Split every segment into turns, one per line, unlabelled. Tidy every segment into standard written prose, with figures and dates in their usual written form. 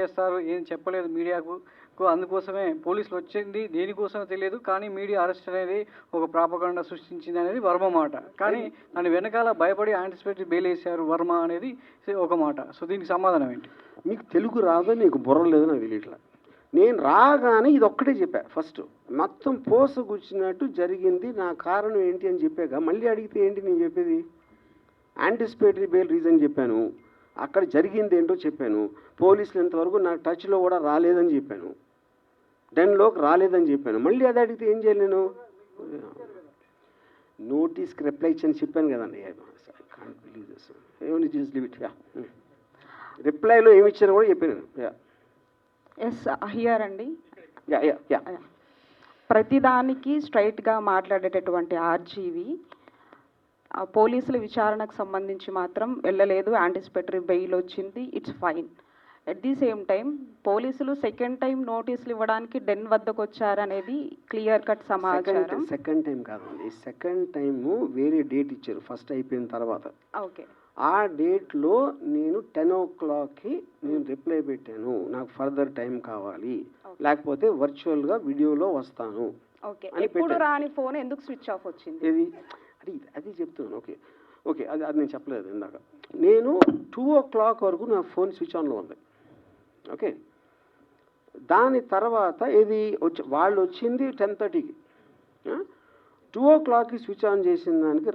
చేస్తారు, ఏం చెప్పలేదు మీడియాకు. అందుకోసమే పోలీసులు వచ్చింది దేనికోసమో తెలియదు, కానీ మీడియా అరెస్ట్ అనేది ఒక ప్రాపగండా సృష్టించింది అనేది వర్మ మాట. కానీ దాని వెనకాల భయపడి యాంటిసిపేటరీ బెయిల్ వేశారు వర్మ అనేది ఒక మాట. సో దీనికి సమాధానం ఏంటి?
మీకు తెలుగు రాదో, నీకు బుర్ర లేదో నాకు తెలియట్లా. నేను రాగానే ఇది ఒక్కటే చెప్పా. ఫస్ట్ మొత్తం పోసగుచ్చినట్టు జరిగింది, నా కారణం ఏంటి అని చెప్పాక మళ్ళీ అడిగితే ఏంటి నేను చెప్పేది? యాంటిసిపేటరీ బెయిల్ రీజన్ చెప్పాను, అక్కడ జరిగింది ఏంటో చెప్పాను, పోలీసులు ఇంతవరకు నా టచ్లో కూడా రాలేదని చెప్పాను, డెన్లోకి రాలేదని చెప్పాను. మళ్ళీ అది అడిగితే ఏం చేయాలి నేను? నోటీస్కి రిప్లై ఇచ్చని చెప్పాను కదండి. రిప్లైలో ఏమి ఇచ్చాను కూడా చెప్పాను.
ఎస్ హియర్ అండి. ప్రతిదానికి స్ట్రైట్గా మాట్లాడేటటువంటి ఆర్జీవి పోలీసుల విచారణకు సంబంధించి మాత్రం వెళ్ళలేదు, యాంటిసిపేటరీ బెయిల్ వచ్చింది, it's fine. At the same time పోలీసులు సెకండ్ టైం నోటీసులు ఇవ్వడానికి డెన్ వద్దకు వచ్చారనేది క్లియర్ కట్ సమాచారం.
సెకండ్ టైం కాదండి, సెకండ్ టైము వేరే డేట్ ఇచ్చారు ఫస్ట్ అయిపోయిన తర్వాత.
ఓకే,
ఆ డేట్లో నేను 10 o'clockకి నేను రిప్లై పెట్టాను, నాకు ఫర్దర్ టైం కావాలి, లేకపోతే వర్చువల్గా వీడియోలో వస్తాను.
ఓకే, ఎప్పుడు రాని ఫోన్ ఎందుకు స్విచ్ ఆఫ్ వచ్చింది?
ఇది అది చెప్తున్నాను. ఓకే ఓకే, అది నేను చెప్పలేదు ఇందాక. నేను 2 o'clock వరకు నా ఫోన్ స్విచ్ ఆన్లో ఉంది. ఓకే, దాని తర్వాత ఇది వాళ్ళు వచ్చింది 10:30కి. 2 o'clockకి స్విచ్ ఆన్ చేసిన దానికి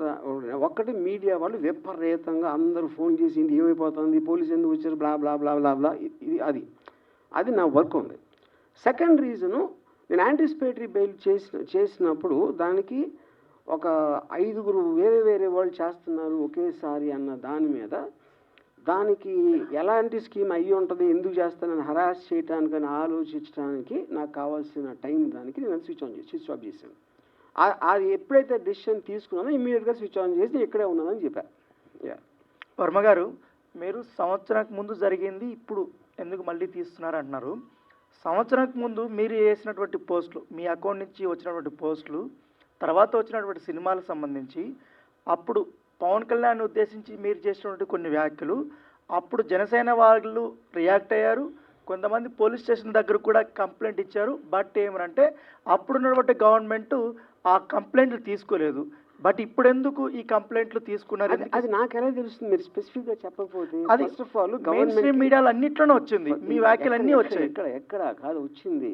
ఒక్కటి మీడియా వాళ్ళు విపరీతంగా అందరూ ఫోన్ చేసి ఏమైపోతుంది, పోలీసు ఎందుకు వచ్చారు, బ్లా బ్లా బ్లా బ్లా బ్లా, అది నా వర్క్ ఉంది. సెకండ్ రీజను, నేను యాంటిసిపేటరీ బెయిల్ చేసినప్పుడు దానికి ఒక 5 వేరే వాళ్ళు చేస్తున్నారు ఒకేసారి అన్న దాని మీద, దానికి ఎలాంటి స్కీమ్ అయ్యి ఉంటుంది, ఎందుకు చేస్తానని హరాస్ చేయడానికని ఆలోచించడానికి నాకు కావాల్సిన టైం దానికి నేను స్విచ్ ఆఫ్ చేశాను. అది ఎప్పుడైతే డెసిషన్ తీసుకున్నానో ఇమ్మీడియట్గా స్విచ్ ఆన్ చేసి ఇక్కడే ఉన్నానని చెప్పాను.
వర్మ గారు, మీరు సంవత్సరానికి ముందు జరిగింది ఇప్పుడు ఎందుకు మళ్ళీ తీస్తున్నారు అంటున్నారు. సంవత్సరానికి ముందు మీరు చేసినటువంటి పోస్టులు, మీ అకౌంట్ నుంచి వచ్చినటువంటి పోస్టులు, తర్వాత వచ్చినటువంటి సినిమాలకు సంబంధించి అప్పుడు పవన్ కళ్యాణ్ ఉద్దేశించి మీరు చేసినటువంటి కొన్ని వ్యాఖ్యలు, అప్పుడు జనసేన వాళ్ళు రియాక్ట్ అయ్యారు, కొంతమంది పోలీస్ స్టేషన్ దగ్గర కూడా కంప్లైంట్ ఇచ్చారు. బట్ ఏమనంటే అప్పుడున్నటువంటి గవర్నమెంట్ ఆ కంప్లైంట్లు తీసుకోలేదు. బట్ ఇప్పుడు ఎందుకు ఈ కంప్లైంట్లు తీసుకున్నారు?
అది నాకు ఎలా తెలుస్తుంది? మీరు స్పెసిఫిక్గా చెప్పకపోతే.
అది ఫస్ట్ ఆఫ్ ఆల్ గవర్నమెంట్ మీడియాలో అన్నిట్లోనే వచ్చింది, మీ వ్యాఖ్యలు అన్నీ వచ్చాయి.
ఎక్కడ కాదు వచ్చింది,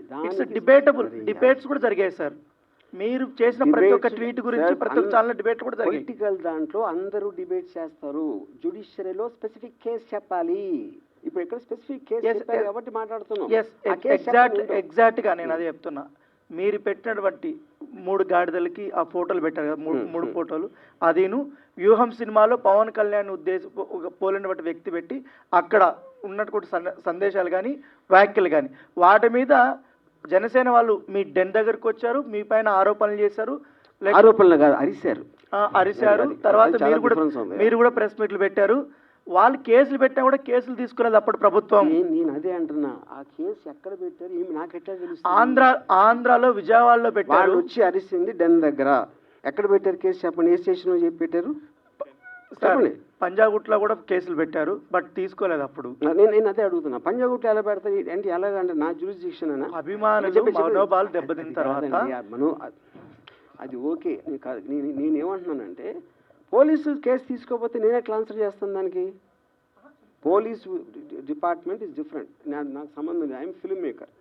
డిబేటబుల్ డిబేట్స్ కూడా జరిగాయి సార్. మీరు చేసిన ప్రతి ఒక్క ట్వీట్ గురించి ప్రతి ఒక్క ఛానల్ డిబేట్ కూడా జరిగాయి.
పొలిటికల్ దాంట్లో అందరూ డిబేట్ చేస్తారు, జ్యుడిషియరీలో స్పెసిఫిక్ కేసు చెప్పాలి. ఇప్పుడు ఇక్కడ స్పెసిఫిక్ కేసు చెప్పారు కాబట్టి మాట్లాడుతున్నాం.
ఎగ్జాక్ట్గా నేను అదే చెప్తున్నా. మీరు పెట్టినటువంటి 3 గాడిదలకి ఆ ఫోటోలు పెట్టారు కదా, మూడు ఫోటోలు, అదేను వ్యూహం సినిమాలో పవన్ కళ్యాణ్ పోలినటువంటి వ్యక్తి పెట్టి అక్కడ ఉన్నటువంటి సందేశాలు కానీ వ్యాఖ్యలు కానీ వాటి మీద జనసేన వాళ్ళు మీ డెన్ దగ్గరకు వచ్చారు, మీ పైన ఆరోపణలు చేశారు.
ఆరోపణలు కాదు,
అరిశారు. తర్వాత మీరు కూడా ప్రెస్ మీట్లు పెట్టారు. వాళ్ళు కేసులు పెట్టినా కూడా కేసులు తీసుకునేది అప్పుడు ప్రభుత్వం.
నేను అదే అంటున్నా, ఆ కేసు ఎక్కడ పెట్టారు నాకు ఎట్లా తెలుసు?
ఆంధ్రాలో విజయవాడలో పెట్టారు.
వచ్చి అరిసింది డెన్ దగ్గర. ఎక్కడ పెట్టారు కేసు చెప్పండి, ఏ స్టేషన్లో చెప్పి పెట్టారు చెప్పండి.
పంజాగుట్లో కూడా కేసులు పెట్టారు, బట్ తీసుకోలేదు అప్పుడు.
నేను అదే అడుగుతున్నా, పంజాగుట్లో ఎలా పెడతారు అంటే ఎలాగంటే నా జ్యూరిస్డిక్షన్ అనా?
అభిమానులు మనోభావాలు దెబ్బతిన్న తర్వాత
అది ఓకే కాదు. నేనేమంటున్నానంటే పోలీసు కేసు తీసుకోకపోతే నేను ఎట్లా ఆన్సర్ చేస్తాను దానికి? పోలీస్ డిపార్ట్మెంట్ ఇస్ డిఫరెంట్, నాకు సంబంధం లేదు. I'm film maker.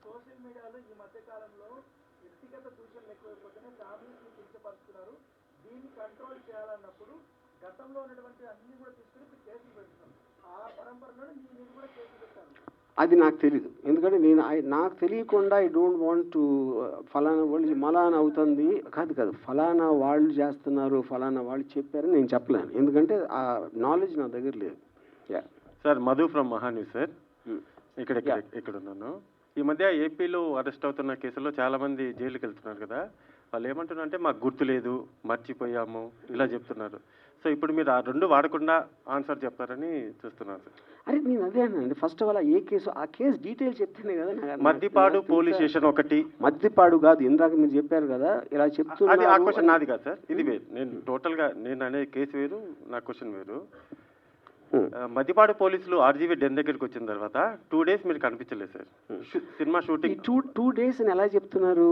సోషల్ మీడియాలో ఈ మధ్య కాలంలో వ్యక్తిగత దూషణలు ఎక్కువైపోతేనే ఫ్యామిలీని కించపరుస్తున్నారు, దీన్ని కంట్రోల్ చేయాలన్నప్పుడు గతంలో ఉన్నటువంటి అన్ని కూడా తీసుకుని ఇప్పుడు కేసులు పెడుతున్నారు. ఆ పరంపరలో మీరు కూడా కేసులు పెట్టారు.
అది నాకు తెలీదు, ఎందుకంటే నాకు తెలియకుండా ఐ డోంట్ వాంట్ టు ఫలానా వాళ్ళు మలానా అవుతుంది కాదు ఫలానా వాళ్ళు చేస్తున్నారు, ఫలానా వాళ్ళు చెప్పారని నేను చెప్పలేను, ఎందుకంటే ఆ నాలెడ్జ్ నా దగ్గర లేదు.
Sir, Madhu from Maha News sir. ఇక్కడ ఉన్నాను. ఈ మధ్య ఏపీలో అరెస్ట్ అవుతున్న కేసుల్లో చాలామంది జైలుకి వెళ్తున్నారు కదా, వాళ్ళు ఏమంటున్నారంటే మాకు గుర్తులేదు, మర్చిపోయాము, ఇలా చెప్తున్నారు. సో ఇప్పుడు మీరు ఆ 2 వాడకుండా ఆన్సర్ చెప్తారని చూస్తున్నారు సార్.
అరే నేను అదే అన్నానండి, first of all a case, ఆ కేసు డీటెయిల్స్ చెప్తేనే కదా.
మద్దిపాడు పోలీస్ స్టేషన్ ఒకటి.
మద్దిపాడు కాదు, ఇందాక మీరు చెప్పారు కదా ఇలా చెప్తున్నారు.
అది ఆ క్వశ్చన్ నాది కాదు సార్, ఇది వేరు. నేను టోటల్గా నేను అనే కేసు వేరు, నా క్వశ్చన్ వేరు. మద్దిపాడు పోలీసులు ఆర్జీవీ డెన్ దగ్గరికి వచ్చిన తర్వాత 2 days మీరు కనిపించలేదు సార్. సినిమా
ఈ
షూటింగ్
టూ డేస్ అని ఎలా చెప్తున్నారు?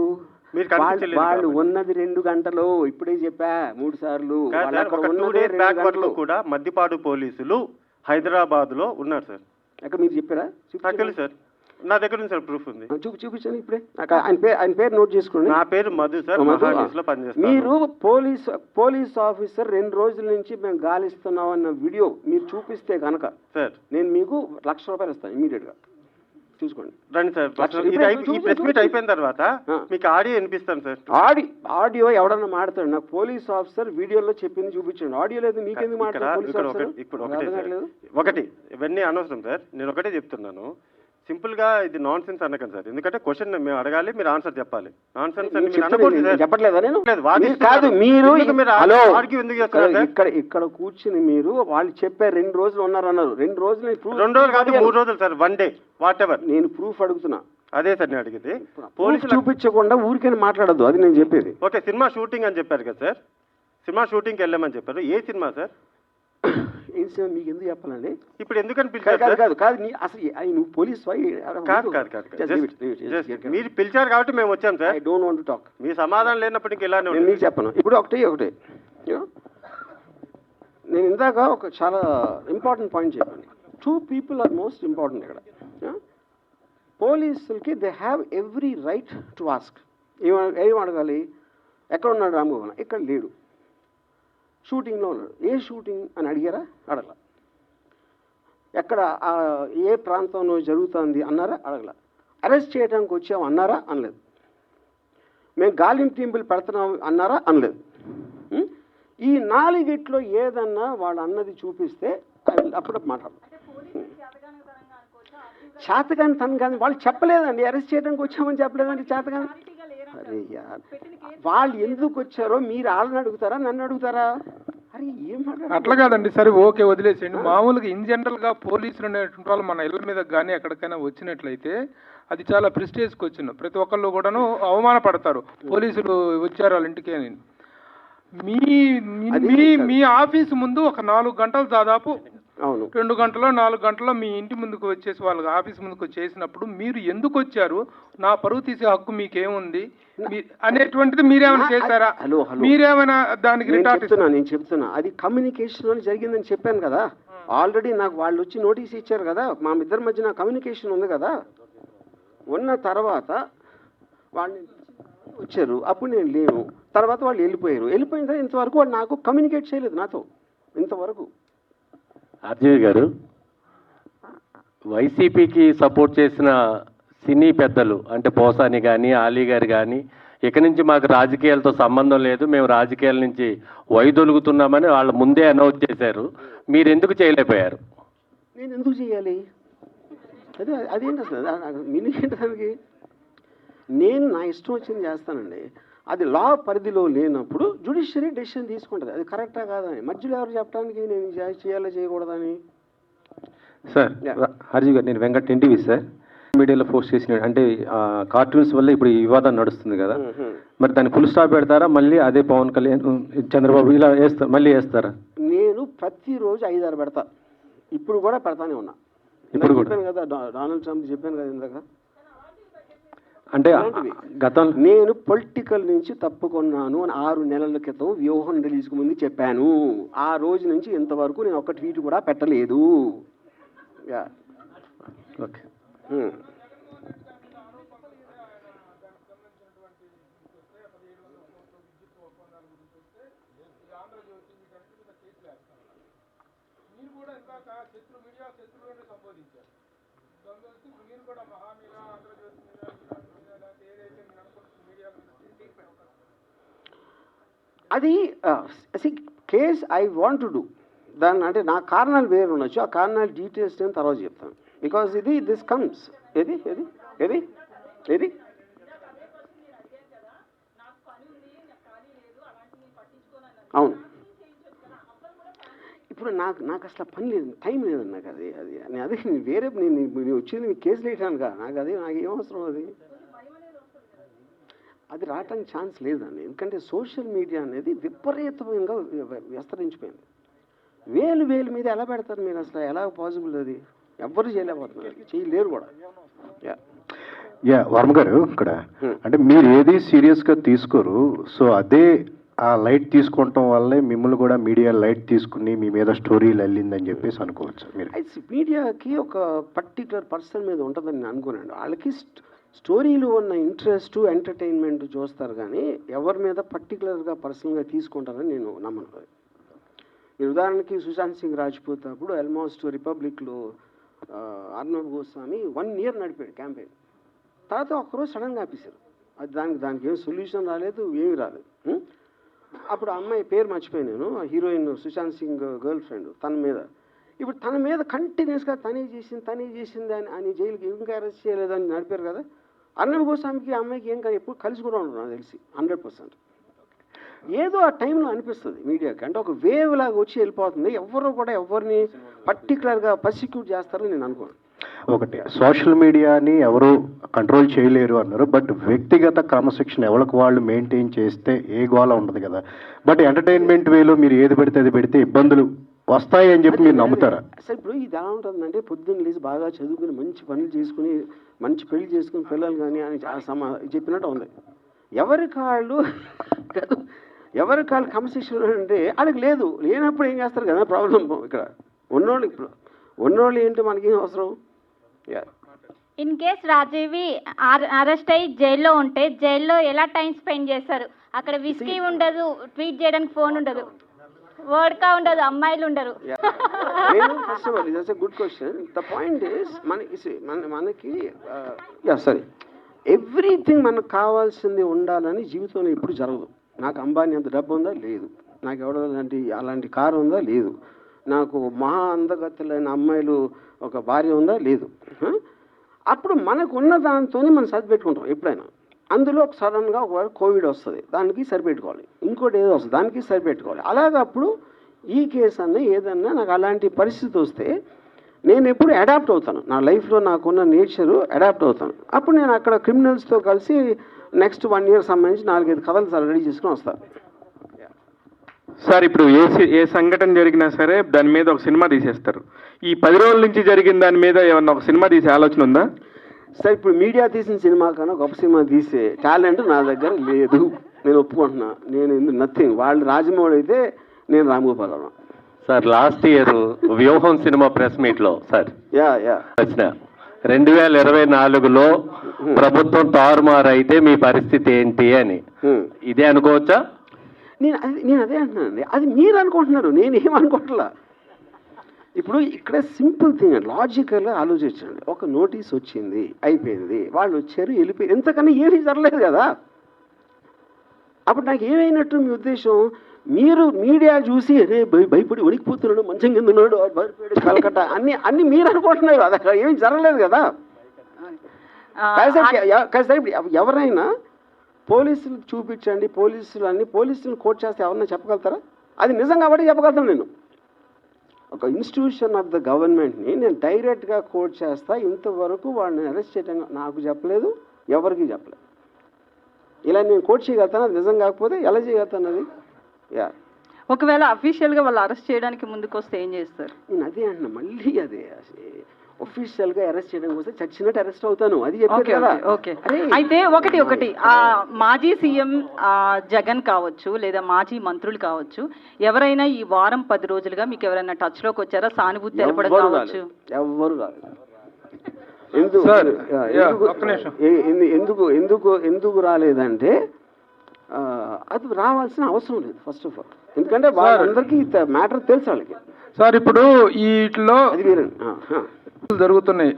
మీరు కనిపించలేదు
వాళ్ళు
కాబట్టి.
ఉన్నది 2 గంటలు, ఇప్పుడే చెప్పా 3 సార్లు.
కాదు
వాళ్ళు
సార్,
అక్కడ
ఒక 2
ఉన్నదే
days
2
బ్యాక్ వరకు
గంటలు.
కూడా మద్దిపాడు పోలీసులు హైదరాబాద్ లో ఉన్నారు సార్.
అక్కడ మీరు చెప్పారా?
నాకు తెలుసు సార్, నా దగ్గర ఉంది సార్, ప్రూఫ్ ఉంది.
చూపించండి ఇప్పుడే. నాకు ఆయన పేరు నోట్ చేసుకోండి.
నా పేరు మధు సార్,
మధు.
మహాన్యూస్ లో పనిచేస్తాను.
మీరు పోలీస్ ఆఫీసర్ 2 రోజుల నుంచి మేము గాలిస్తున్నాం అన్న వీడియో మీరు చూపిస్తే కనుక
సార్
నేను మీకు ₹1,00,000 ఇస్తాను ఇమీడియట్ గా. చూసుకోండి.
రండి సార్, ఈ ప్రెస్ మీట్ అయిపోయిన తర్వాత మీకు ఆడియో వినిపిస్తాను సార్.
ఆడియో ఎవడన్నా మాడతాడు? నాకు పోలీస్ ఆఫీసర్ వీడియోలో చెప్పింది చూపించండి. ఆడియో లేదు, మీకెందుకు మాట్లాడారు పోలీస్ ఆఫీసర్?
ఇప్పుడు ఒకటి ఇవన్నీ అనవసరం సార్, నేను ఒకటే చెప్తున్నాను. సింపుల్ గా ఇది నాన్ సెన్స్ అనకండి సార్, ఎందుకంటే క్వశ్చన్ మేము అడగాలి, మీరు ఆన్సర్ చెప్పాలి. నాన్ సెన్స్ అని మీరు అనకూడదు సార్.
చెప్పట్లేదా నేను?
లేదు, వాదిస్తున్నారు.
కాదు మీరు హలో
ఆర్గ్యూ ఎందుకు చేస్తున్నారు సార్?
ఇక్కడ కూర్చుని మీరు వాళ్ళు చెప్పారు 2 రోజులు ఉన్నారన్నారు. 2 రోజులు
2 రోజులు కాదు, 3 రోజులు సార్, 1 day వాట్ ఎవర్.
నేను ప్రూఫ్ అడుగుతున్నా.
అదే సార్ నేను అడిగింది.
పోలీసులు చూపించకుండా ఊరికైనా మాట్లాడద్దు, అది నేను చెప్పేది.
ఓకే, సినిమా షూటింగ్ అని చెప్పారు కదా సార్, సినిమా షూటింగ్కి వెళ్ళామని చెప్పారు. ఏ సినిమా సార్?
ఏం సినిమా మీకు ఎందుకు చెప్పాలండి?
ఇప్పుడు ఎందుకని పిలిచారు?
కాదు అసలు నువ్వు పోలీస్
కాదు మీరు పిలిచారు కాబట్టి మేము వచ్చాం sir.
I don't want to talk.
మీ సమాధానం లేనప్పటికీ ఇలానే
నేను
ఉంటుంది.
మీకు చెప్పను. ఇప్పుడు ఒకటే నేను ఇందాక ఒక చాలా ఇంపార్టెంట్ పాయింట్ చెప్పాను. 2 people ఆర్ మోస్ట్ ఇంపార్టెంట్ ఇక్కడ. పోలీసులకి they have every right to ask. ఏం అడగాలి? ఎక్కడ ఉన్నాడు రామగోపాల్? ఇక్కడ లేడు, షూటింగ్లో ఉన్నాడు. ఏ షూటింగ్ అని అడిగారా? అడగల. ఎక్కడ ఏ ప్రాంతంలో జరుగుతుంది అన్నారా? అడగల. అరెస్ట్ చేయడానికి వచ్చాము అన్నారా? అనలేదు. మేము గాలింపు టీంపులు పెడుతున్నాం అన్నారా? అనలేదు. ఈ 4 ఏదన్నా వాళ్ళు అన్నది చూపిస్తే అప్పుడు మాట్లాడతాం. చేతగాని తను కానీ వాళ్ళు చెప్పలేదండి, అరెస్ట్ చేయడానికి వచ్చామని చెప్పలేదండి. చేతగాని అరే యార్, వాళ్ళు ఎందుకు వచ్చారో మీరు వాళ్ళని అడుగుతారా, నన్ను అడుగుతారా? అరే ఏం
అట్లా కాదండి. సరే ఓకే, వదిలేసేయండి. మామూలుగా ఇన్ జనరల్గా పోలీసులు అనేటువంటి వాళ్ళు మన ఇళ్ళ మీద కానీ ఎక్కడికైనా వచ్చినట్లయితే అది చాలా ప్రెస్టేజ్కి వచ్చిన ప్రతి ఒక్కళ్ళు కూడాను అవమానపడతారు. పోలీసులు వచ్చారు వాళ్ళ ఇంటికి అని. మీ ఆఫీసు ముందు ఒక 4 గంటలు దాదాపు,
అవును
2 గంటలో 4 గంటలో మీ ఇంటి ముందుకు వచ్చేసి వాళ్ళ ఆఫీస్ ముందుకు చేసినప్పుడు మీరు ఎందుకు వచ్చారు, నా పరువు తీసే హక్కు మీకేముంది అనేటువంటిది మీరేమైనా చేశారా? మీరేమైనా దానికి
నేను చెప్తున్నా అది కమ్యూనికేషన్ జరిగిందని చెప్పాను కదా. ఆల్రెడీ నాకు వాళ్ళు వచ్చి నోటీస్ ఇచ్చారు కదా, మా ఇద్దరి మధ్యన కమ్యూనికేషన్ ఉంది కదా. ఉన్న తర్వాత వాళ్ళని వచ్చారు, అప్పుడు నేను లేను. తర్వాత వాళ్ళు వెళ్ళిపోయిన తర్వాత ఇంతవరకు వాళ్ళు నాకు కమ్యూనికేట్ చేయలేదు నాతో ఇంతవరకు.
ఆర్జీవి గారు, వైసీపీకి సపోర్ట్ చేసిన సినీ పెద్దలు అంటే పోసాని కానీ ఆలీ గారు కానీ ఇక నుంచి మాకు రాజకీయాలతో సంబంధం లేదు, మేము రాజకీయాల నుంచి వైదొలుగుతున్నామని వాళ్ళ ముందే అనౌన్స్ చేశారు. మీరు ఎందుకు చేయలేకపోయారు?
నేను ఎందుకు చేయాలి? అదేంటి అసలు మీనింగ్ ఏంటి దానికి? నేను నా ఇష్టం వచ్చింది చేస్తానండి. అది లా పరిధిలో లేనప్పుడు జ్యుడిషియరీ డెసిషన్ తీసుకుంటుంది, అది కరెక్టా కాదని. మధ్యలో ఎవరు చెప్పడానికి నేను చేయాలో చేయకూడదని.
సార్ హర్జీ గారు, నేను వెంకట్ ఎన్టీవీ సార్. మీడియాలో పోస్ట్ చేసిన అంటే కార్టూన్స్ వల్ల ఇప్పుడు ఈ వివాదం నడుస్తుంది కదా, మరి దాన్ని ఫుల్ స్టాప్ పెడతారా? మళ్ళీ అదే పవన్ కళ్యాణ్ చంద్రబాబు ఇలా మళ్ళీ వేస్తారా?
నేను ప్రతిరోజు 5-6 పెడతా, ఇప్పుడు కూడా పెడతానే ఉన్నా.
ఇప్పుడు కూడా
చెప్పాను కదా, డొనాల్డ్ ట్రంప్ చెప్పాను కదా ఇందాక.
అంటే గతం
నేను పొలిటికల్ నుంచి తప్పుకున్నాను అని 6 నెలల క్రితం వ్యూహం రిలీజ్కి ముందు చెప్పాను. ఆ రోజు నుంచి ఇంతవరకు నేను ఒక్క ట్వీట్ కూడా పెట్టలేదు.
ఓకే.
అది case I want to do దాన్ని. అంటే నా కారణాలు వేరు ఉండొచ్చు, ఆ కారణాలు డీటెయిల్స్ నేను తర్వాత చెప్తాను. బికాజ్ దిస్ కమ్స్ ఏది ఏది ఏది ఏది అవును. ఇప్పుడు నాకు అసలు పని లేదు, టైం లేదండి నాకు. అదే వేరే నేను వచ్చింది మీకు కేసులు వేయటానుగా, నాకు ఏం అవసరం అది రావటానికి ఛాన్స్ లేదండి. ఎందుకంటే సోషల్ మీడియా అనేది విపరీతంగా విస్తరించిపోయింది. వేలు వేలు మీద ఎలా పెడతారు మీరు? అసలు ఎలా పాసిబుల్ అది? ఎవ్వరు చేయలేకపోతున్నారు, చేయలేరు కూడా.
యా వర్మ గారు, ఇక్కడ అంటే మీరు ఏది సీరియస్గా తీసుకోరు, సో అదే ఆ లైట్ తీసుకోవటం వల్లే మిమ్మల్ని కూడా మీడియా లైట్ తీసుకుని మీ మీద స్టోరీలు వెళ్ళిందని చెప్పేసి అనుకోవచ్చు మీరు.
మీడియాకి ఒక పర్టికులర్ పర్సన్ మీద ఉంటుందని నేను అనుకున్నాను. వాళ్ళకి స్టోరీలు ఉన్న ఇంట్రెస్ట్, ఎంటర్టైన్మెంట్ చూస్తారు, కానీ ఎవరి మీద పర్టికులర్గా పర్సనల్గా తీసుకుంటారని నేను నమ్మను. మీరు ఉదాహరణకి సుశాంత్ సింగ్ రాజ్పూత్ అప్పుడు ఆల్మోస్ట్ రిపబ్లిక్లో అర్నబ్ గోస్వామి 1 year నడిపాడు క్యాంపెయిన్. తర్వాత ఒక్కరోజు సడన్గా ఆపేశారు. అది దానికి ఏం సొల్యూషన్ రాలేదు, ఏమీ రాలేదు. అప్పుడు ఆ అమ్మాయి పేరు మర్చిపోయాను నేను, heroine Sushant Singh girlfriend, తన మీద ఇప్పుడు తన మీద కంటిన్యూస్గా తనే చేసింది అని జైలుకి ఇంకా అరెస్ట్ చేయలేదని నడిపారు కదా. అర్నబ్ గోస్వామికి ఆ అమ్మాయికి ఏం కానీ ఎప్పుడు కలిసి కూడా ఉండరు నాకు తెలిసి 100%. ఏదో ఆ టైంలో అనిపిస్తుంది మీడియాకి, అంటే ఒక వేవ్ లాగా వచ్చి వెళ్ళిపోతుంది. ఎవరు కూడా ఎవరిని పర్టికులర్గా పర్సిక్యూట్ చేస్తారని నేను అనుకోను.
ఒకటి, సోషల్ మీడియాని ఎవరు కంట్రోల్ చేయలేరు అన్నారు, బట్ వ్యక్తిగత క్రమశిక్షణ ఎవరికి వాళ్ళు మెయింటైన్ చేస్తే ఏ గోళ ఉండదు కదా. బట్ ఎంటర్టైన్మెంట్ వేలో మీరు ఏది పెడితే అది పెడితే ఇబ్బందులు వస్తాయి అని చెప్పి మీరు నమ్ముతారా?
అసలు ఇప్పుడు ఇది ఎలా ఉంటుందంటే, పొద్దున్న లేచి బాగా చదువుకుని మంచి పనులు చేసుకుని మంచి పెళ్లి చేసుకుని పిల్లలు కానీ అని చెప్పినట్టు ఉంది. ఎవరి కాళ్ళు క్రమశిక్షణ అంటే వాళ్ళకి లేదు, లేనప్పుడు ఏం చేస్తారు కదా ప్రాబ్లం. ఇక్కడ ఉన్నోళ్ళు ఏంటి మనకేం అవసరం?
ఇన్ కేస్ రాజీవి అరెస్ట్ అయ్యి జైల్లో ఉంటే జైల్లో ఎలా టైం స్పెండ్ చేస్తారు? అక్కడ విస్కీ ఉండదు, ట్వీట్ చేయడానికి ఫోన్ ఉండదు, వర్డ్కా ఉండదు, అమ్మాయిలు ఉండరు.
First of all it's a good question. The point is మనకి సరే, ఎవ్రీథింగ్ మనకు కావాల్సింది ఉండాలని జీవితంలో ఎప్పుడు జరగదు. నాకు అంబానీ అంత డబ్బు ఉందా? లేదు. నాకు ఎవడో అలాంటి కారు ఉందా? లేదు. నాకు మహా అందగత్తెలైన అమ్మాయిలు ఒక భార్య ఉందా? లేదు. అప్పుడు మనకు ఉన్న దాంతోనే మనం సరిపెట్టుకుంటాం ఎప్పుడైనా. అందులో సడన్గా ఒకవేళ కోవిడ్ వస్తుంది, దానికి సరిపెట్టుకోవాలి. ఇంకోటి ఏదో వస్తుంది, దానికి సరిపెట్టుకోవాలి. అలాగప్పుడు ఈ కేసు అన్న ఏదన్నా నాకు అలాంటి పరిస్థితి వస్తే నేను ఎప్పుడు అడాప్ట్ అవుతాను. నా లైఫ్లో నాకున్న నేచరు అడాప్ట్ అవుతాను. అప్పుడు నేను అక్కడ క్రిమినల్స్తో కలిసి నెక్స్ట్ 1 year సంబంధించి 4-5 కథలు రెడీ చేసుకుని వస్తాను.
సార్, ఇప్పుడు ఏ సంఘటన జరిగినా సరే దాని మీద ఒక సినిమా తీసేస్తారు. ఈ 10 రోజుల నుంచి జరిగిన దాని మీద ఏమన్నా ఒక సినిమా తీసే ఆలోచన ఉందా?
సార్, ఇప్పుడు మీడియా తీసిన సినిమా కన్నా గొప్ప సినిమా తీసే టాలెంట్ నా దగ్గర లేదు, నేను ఒప్పుకుంటున్నా. నేను నథింగ్. వాళ్ళు రాజమౌళి అయితే నేను రామగోపాలరావు.
సార్, లాస్ట్ ఇయర్ వ్యూహం సినిమా ప్రెస్ మీట్లో సార్ వచ్చిన 2024లో ప్రభుత్వం తారుమారు అయితే మీ పరిస్థితి ఏంటి అని, ఇదే అనుకోవచ్చా?
నేను అదే అంటున్నానండి. అది మీరు అనుకుంటున్నారు, నేనేమనుకోవట్లా. ఇప్పుడు ఇక్కడ సింపుల్ థింగ్, లాజికల్గా ఆలోచించండి. ఒక నోటీస్ వచ్చింది, అయిపోయింది, వాళ్ళు వచ్చారు, వెళ్ళిపోయి, ఎంతకన్నా ఏమీ జరగలేదు కదా. అప్పుడు నాకు ఏమైనట్టు మీ ఉద్దేశం? మీరు మీడియా చూసి అరే భయపడి వణికిపోతున్నాడు, మంచం కింద ఉన్నాడు, భయపడి కలకట్ట అన్ని మీరు అనుకుంటున్నారు. అది అక్కడ ఏమీ జరగలేదు కదా. ఎవరైనా పోలీసులు చూపించండి, పోలీసులు కోట్ చేస్తే ఎవరన్నా చెప్పగలుగుతారా? అది నిజం కాబట్టి చెప్పగలుగుతాను. నేను ఒక ఇన్స్టిట్యూషన్ ఆఫ్ ద గవర్నమెంట్ని నేను డైరెక్ట్గా కోట్ చేస్తా. ఇంతవరకు వాళ్ళని అరెస్ట్ చేయడం నాకు చెప్పలేదు, ఎవరికి చెప్పలేదు. ఇలా నేను కోట్ చేయగలుగుతాను, అది నిజం కాకపోతే ఎలా చేయగలుగుతాను? అది
ఒకవేళ అఫీషియల్గా వాళ్ళు అరెస్ట్ చేయడానికి ముందుకు వస్తే ఏం చేస్తారు?
నేను అదే అంటున్నా, మళ్ళీ అదే ఒఫీషియల్గా అరెస్ట్ చేయడం కోసం చచ్చినట్టు అరెస్ట్ అవుతాను, అది చెప్పారు కదా.
ఓకే, అయితే ఒకటి మాజీ సీఎం జగన్ కావచ్చు, లేదా మాజీ మంత్రులు కావచ్చు, ఎవరైనా ఈ వారం 10 రోజులుగా మీకు ఎవరైనా టచ్లోకి వచ్చారా? సానుభూతి తెలపడం కావచ్చు?
ఎవ్వరు రాలేదు. ఎందుకు రాలేదంటే అది రావాల్సిన అవసరం లేదు ఫస్ట్ ఆఫ్ ఆల్. ఎందుకంటే వాళ్ళందరికీ మ్యాటర్ తెలుసు వాళ్ళకి.
సార్, ఇప్పుడు వీటిలో జరుగుతున్నాయి.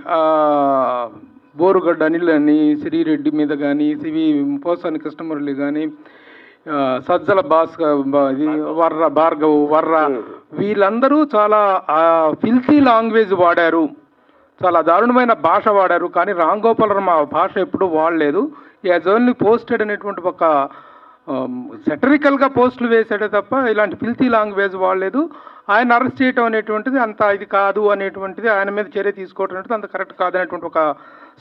బోరుగడ్డ అనిల్ అని, శ్రీరెడ్డి మీద కానీ, పోసాని కృష్ణమురళి కానీ, సజ్జల భార్గవ్ వీళ్ళందరూ చాలా ఫిల్తీ లాంగ్వేజ్ వాడారు, చాలా దారుణమైన భాష వాడారు. కానీ రామ్ గోపాల్ వర్మ ఆ భాష ఎప్పుడూ వాడలేదు. యాజ్ ఓన్లీ పోస్టెడ్ అనేటువంటి ఒక సెటరికల్గా పోస్టులు వేసాడే తప్ప ఇలాంటి ఫిల్తీ లాంగ్వేజ్ వాడలేదు. ఆయన అరెస్ట్ చేయటం అనేటువంటిది అంత ఇది కాదు అనేటువంటిది, ఆయన మీద చర్య తీసుకోవటం అనేది అంత కరెక్ట్ కాదనేటువంటి ఒక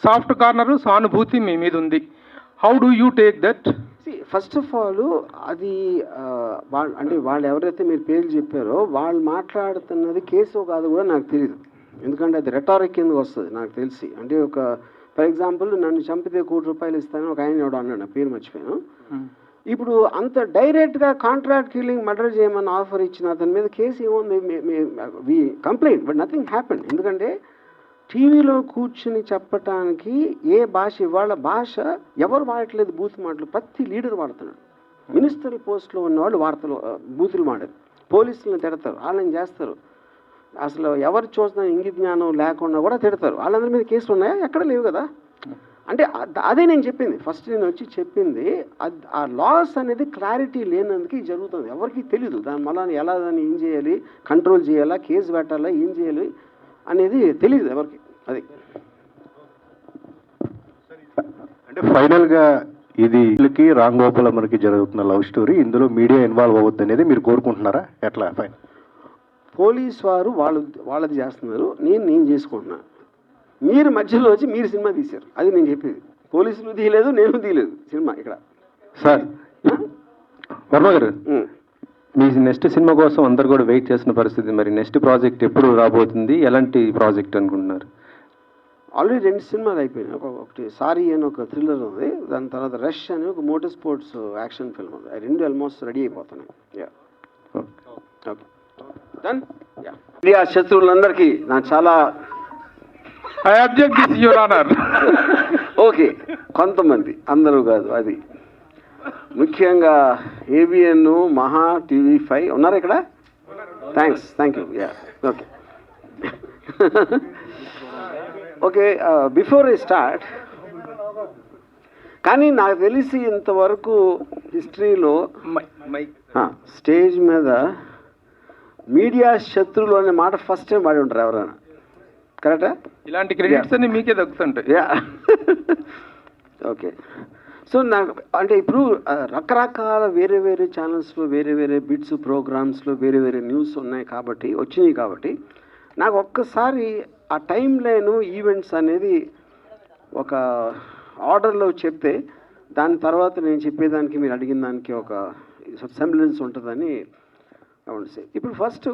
సాఫ్ట్ కార్నరు సానుభూతి మీ మీద ఉంది. How do you take that?
First of all అది అంటే వాళ్ళు ఎవరైతే మీరు పేర్లు చెప్పారో వాళ్ళు మాట్లాడుతున్నది కేసు కాదు కూడా నాకు తెలియదు. ఎందుకంటే అది రెటారిక్ కిందకు వస్తుంది నాకు తెలిసి. అంటే ఒక ఫర్ ఎగ్జాంపుల్ నన్ను చంపితే ₹1,00,00,000 ఇస్తాను ఒక ఆయన ఎవడో అన్నాడు, నా పేరు మర్చిపోయాను. ఇప్పుడు అంత డైరెక్ట్గా కాంట్రాక్ట్ కిల్లింగ్ మర్డర్ చేయమని ఆఫర్ ఇచ్చిన అతని మీద కేసు ఏముంది? వి కంప్లైంట్ బట్ నథింగ్ హ్యాపెన్. ఎందుకంటే టీవీలో కూర్చుని చెప్పటానికి ఏ భాష, ఇవాళ భాష ఎవరు వాడట్లేదు, బూత్ మాటలు ప్రతి లీడర్ వాడుతున్నాడు. మినిస్టర్ పోస్ట్లో ఉన్నవాళ్ళు బూతులు మాడారు, పోలీసులను తిడతారు, వాళ్ళని చేస్తారు. అసలు ఎవరు చూసినా ఇంగిత జ్ఞానం లేకుండా కూడా తిడతారు. వాళ్ళందరి మీద కేసులు ఉన్నాయా? ఎక్కడ లేవు కదా. అంటే అదే నేను చెప్పింది, ఫస్ట్ నేను వచ్చి చెప్పింది ఆ లాస్ అనేది క్లారిటీ లేనందుకు ఇది జరుగుతుంది. ఎవరికి తెలీదు దాని మళ్ళీ ఎలా దాన్ని ఏం చేయాలి, కంట్రోల్ చేయాలా, కేసు పెట్టాలా, ఏం చేయాలి అనేది తెలియదు ఎవరికి. అది
అంటే ఫైనల్గా ఇది రామ్ గోపాల్ మనకి జరుగుతున్న లవ్ స్టోరీ, ఇందులో మీడియా ఇన్వాల్వ్ అవ్వద్దు అనేది మీరు కోరుకుంటున్నారా? ఎట్లా? ఫైన్,
పోలీస్ వారు వాళ్ళది చేస్తున్నారు, నేను చేసుకుంటున్నాను. మీరు మధ్యలో వచ్చి మీరు సినిమా తీశారు, అది నేను చెప్పేది. పోలీసులు తీయలేదు, నేను తీయలేదు సినిమా ఇక్కడ.
సార్ వర్మ గారు, మీ నెక్స్ట్ సినిమా కోసం అందరు కూడా వెయిట్ చేస్తున్న పరిస్థితి, మరి నెక్స్ట్ ప్రాజెక్ట్ ఎప్పుడు రాబోతుంది, ఎలాంటి ప్రాజెక్ట్ అనుకుంటున్నారు?
ఆల్రెడీ 2 సినిమాలు అయిపోయినాయి. ఒకటి సారీ అని ఒక థ్రిల్లర్ ఉంది, దాని తర్వాత రష్ అని ఒక మోటార్ స్పోర్ట్స్ యాక్షన్ ఫిల్మ్ ఉంది. 2 ఆల్మోస్ట్ రెడీ అయిపోతున్నాయి. Okay done. మీడియా శత్రువులందరికీ నా చాలా
I object this your honour.
Okay, కొంతమంది, అందరూ కాదు. అది ముఖ్యంగా ఏబిఎన్, మహా, TV5 ఉన్నారు ఇక్కడ. Thank you. Okay okay before I start, కానీ నాకు తెలిసి ఇంతవరకు హిస్టరీలో స్టేజ్ మీద మీడియా శత్రువులు అనే మాట ఫస్ట్ టైం వాడి ఉంటారు ఎవరైనా, కరెక్టా?
ఇలాంటి క్రెడిట్స్ అన్ని మీకే దక్కుతుంటాయి.
ఓకే, సో నాకు అంటే ఇప్పుడు రకరకాల వేరే ఛానల్స్లో వేరే బిట్స్ ప్రోగ్రామ్స్లో వేరే న్యూస్ వచ్చినాయి కాబట్టి నాకు ఒక్కసారి ఆ టైం లైను ఈవెంట్స్ అనేది ఒక ఆర్డర్లో చెప్తే దాని తర్వాత నేను చెప్పేదానికి మీరు అడిగిన దానికి ఒక సెంబ్లెన్స్ ఉంటుందని. ఇప్పుడు ఫస్ట్